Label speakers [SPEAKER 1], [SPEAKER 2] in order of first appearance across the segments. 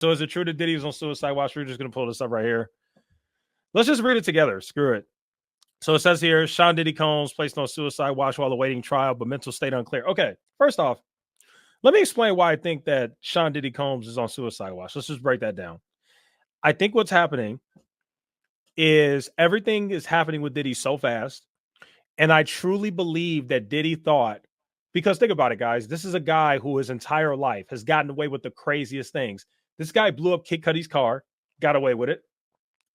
[SPEAKER 1] So is it true that Diddy was on suicide watch? We're just going to pull this up right here. Let's just read it together. Screw it. So it says here, Sean Diddy Combs placed on suicide watch while awaiting trial, but mental state unclear. Okay, first off, let me explain why I think that Sean Diddy Combs is on suicide watch. Let's just break that down. I think what's happening is everything is happening with Diddy so fast. And I truly believe that Diddy thought, because think about it, guys, this is a guy who his entire life has gotten away with the craziest things. This guy blew up Kid Cudi's car, got away with it.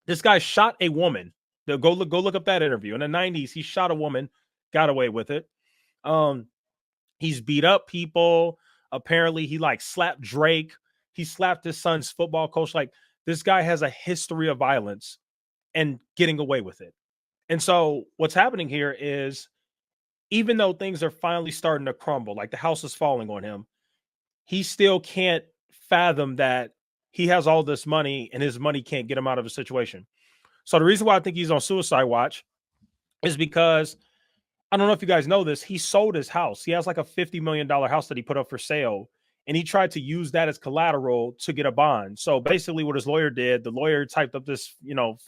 [SPEAKER 1] This guy shot a woman. Go look up that interview. In the 90s, he shot a woman, got away with it. Um, he's beat up people. Apparently, he like slapped Drake. He slapped his son's football coach. Like, this guy has a history of violence and getting away with it. And so what's happening here is, even though things are finally starting to crumble, like the house is falling on him, he still can't fathom that he has all this money and his money can't get him out of a situation. So the reason why I think he's on suicide watch is because, I don't know if you guys know this, he sold his house. He has like a $50 million house that he put up for sale, and he tried to use that as collateral to get a bond. So basically what his lawyer did, the lawyer typed up this,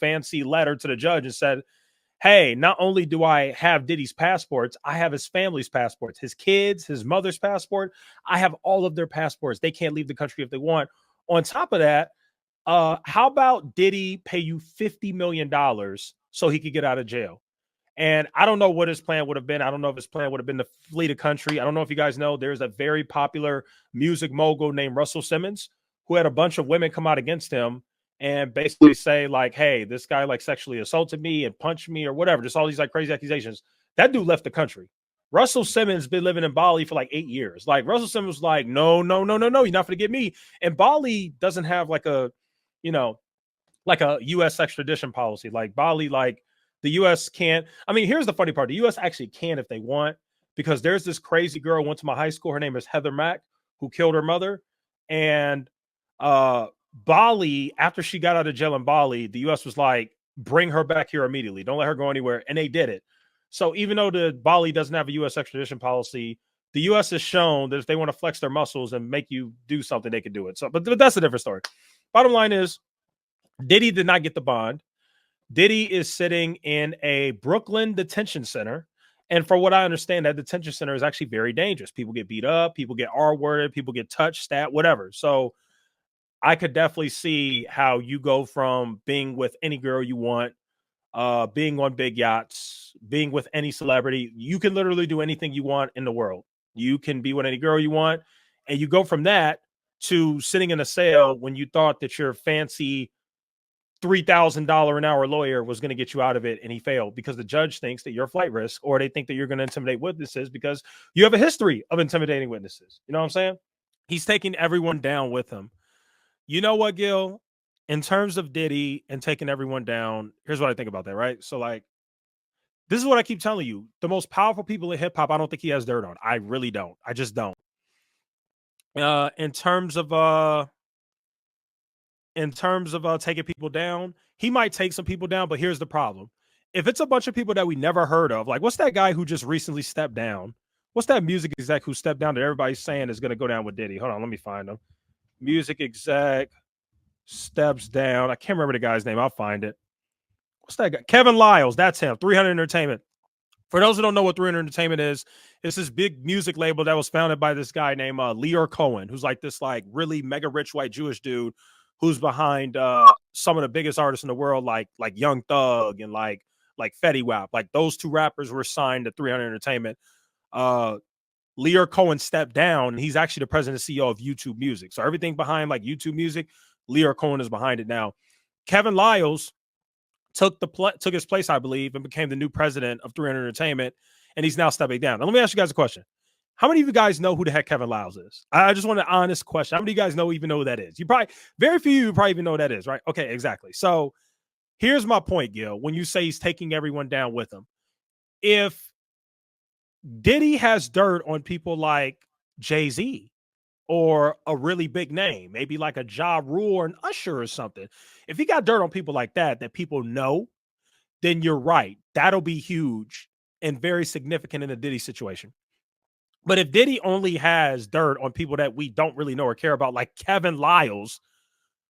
[SPEAKER 1] fancy letter to the judge and said, hey, not only do I have Diddy's passports, I have his family's passports, his kids, his mother's passport. I have all of their passports. They can't leave the country if they want. On top of that, how about Diddy pay you $50 million so he could get out of jail? And I don't know what his plan would have been. I don't know if his plan would have been to flee the country. I don't know if you guys know, there's a very popular music mogul named Russell Simmons who had a bunch of women come out against him and basically say like, hey, this guy like sexually assaulted me and punched me or whatever. Just all these like crazy accusations. That dude left the country. Russell Simmons been living in Bali for like 8 years. Like, Russell Simmons was like, no, you're not going to get me. And Bali doesn't have like a, like a U.S. extradition policy. Like Bali, like the U.S. can't. I mean, here's the funny part. The U.S. actually can if they want, because there's this crazy girl who went to my high school. Her name is Heather Mack, who killed her mother. And Bali, after she got out of jail in Bali, the U.S. was like, bring her back here immediately. Don't let her go anywhere. And they did it. So even though the Bali doesn't have a U.S. extradition policy, the U.S. has shown that if they want to flex their muscles and make you do something, they can do it. So, but that's a different story. Bottom line is, Diddy did not get the bond. Diddy is sitting in a Brooklyn detention center. And for what I understand, that detention center is actually very dangerous. People get beat up, people get R-worded, people get touched, stabbed, whatever. So I could definitely see how you go from being with any girl you want, being on big yachts, being with any celebrity. You can literally do anything you want in the world. You can be with any girl you want. And you go from that to sitting in a cell when you thought that your fancy $3,000 an hour lawyer was going to get you out of it, and he failed because the judge thinks that you're a flight risk, or they think that you're going to intimidate witnesses because you have a history of intimidating witnesses. You know what I'm saying? He's taking everyone down with him. You know what, Gil? In terms of Diddy and taking everyone down, here's what I think about that, right? So, like, this is what I keep telling you. The most powerful people in hip hop, I don't think he has dirt on. I really don't. I just don't. In terms of taking people down, he might take some people down, but here's the problem. If it's a bunch of people that we never heard of, like, what's that guy who just recently stepped down? What's that music exec who stepped down that everybody's saying is going to go down with Diddy? Hold on, let me find him. Music exec steps down. I can't remember the guy's name. I'll find it. What's that guy? Kevin Lyles. That's him. 300 Entertainment. For those who don't know what 300 Entertainment is, it's this big music label that was founded by this guy named Leor Cohen, who's like this like really mega rich white Jewish dude who's behind some of the biggest artists in the world, like Young Thug and like Fetty Wap. Like, those two rappers were signed to 300 Entertainment. Leor Cohen stepped down, and he's actually the president and CEO of YouTube Music. So everything behind like YouTube Music, Leor Cohen is behind it now. Kevin Lyles took his place, I believe, and became the new president of 300 Entertainment, and he's now stepping down. Now, let me ask you guys a question. How many of you guys know who the heck Kevin Lyles is? I just want an honest question. How many of you guys even know who that is? Very few of you probably even know who that is, right? Okay, exactly. So here's my point, Gil. When you say he's taking everyone down with him, if Diddy has dirt on people like Jay-Z or a really big name, maybe like a Ja Rule or an Usher or something, if he got dirt on people like that people know, then you're right. That'll be huge and very significant in the Diddy situation. But if Diddy only has dirt on people that we don't really know or care about, like Kevin Lyles,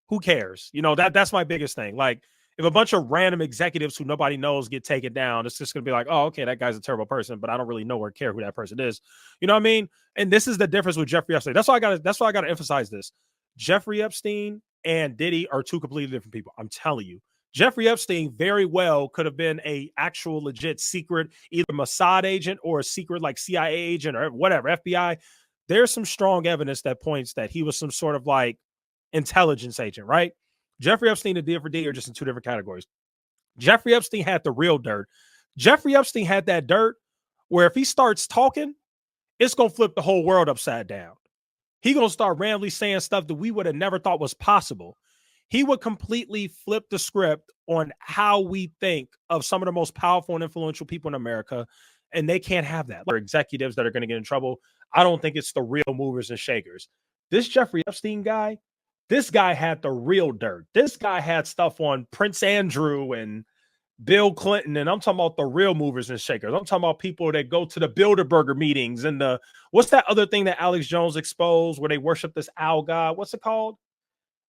[SPEAKER 1] who cares? You know, that's my biggest thing. Like, if a bunch of random executives who nobody knows get taken down, it's just going to be like, oh, okay, that guy's a terrible person, but I don't really know or care who that person is. You know what I mean? And this is the difference with Jeffrey Epstein. That's why I got to emphasize this. Jeffrey Epstein and Diddy are two completely different people. I'm telling you. Jeffrey Epstein very well could have been a actual legit secret, either Mossad agent or a secret like CIA agent or whatever, FBI. There's some strong evidence that points that he was some sort of like intelligence agent, right? Jeffrey Epstein and Diddy are just in two different categories. Jeffrey Epstein had the real dirt. Jeffrey Epstein had that dirt where if he starts talking, it's going to flip the whole world upside down. He going to start randomly saying stuff that we would have never thought was possible. He would completely flip the script on how we think of some of the most powerful and influential people in America, and they can't have that. Like executives that are going to get in trouble. I don't think it's the real movers and shakers. This Jeffrey Epstein guy, this guy had the real dirt. This guy had stuff on Prince Andrew and Bill Clinton, and I'm talking about the real movers and shakers. I'm talking about people that go to the Bilderberger meetings and the what's that other thing that Alex Jones exposed where they worship this owl god? What's it called?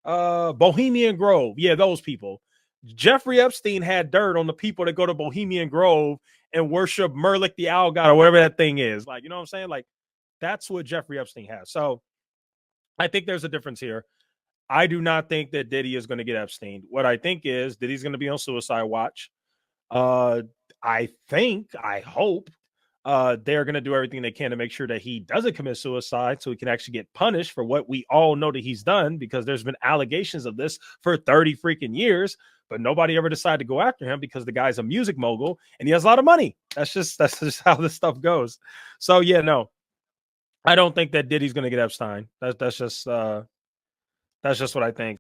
[SPEAKER 1] Bohemian Grove. Yeah, those people. Jeffrey Epstein had dirt on the people that go to Bohemian Grove and worship Merlick the owl god or whatever that thing is. Like, you know what I'm saying? Like, that's what Jeffrey Epstein has. So I think there's a difference here. I do not think that Diddy is going to get Epstein. What I think is Diddy's going to be on suicide watch. I hope they're going to do everything they can to make sure that he doesn't commit suicide so he can actually get punished for what we all know that he's done, because there's been allegations of this for 30 freaking years, but nobody ever decided to go after him because the guy's a music mogul and he has a lot of money. That's just how this stuff goes. So yeah, no, I don't think that Diddy's going to get Epstein. That's just what I think.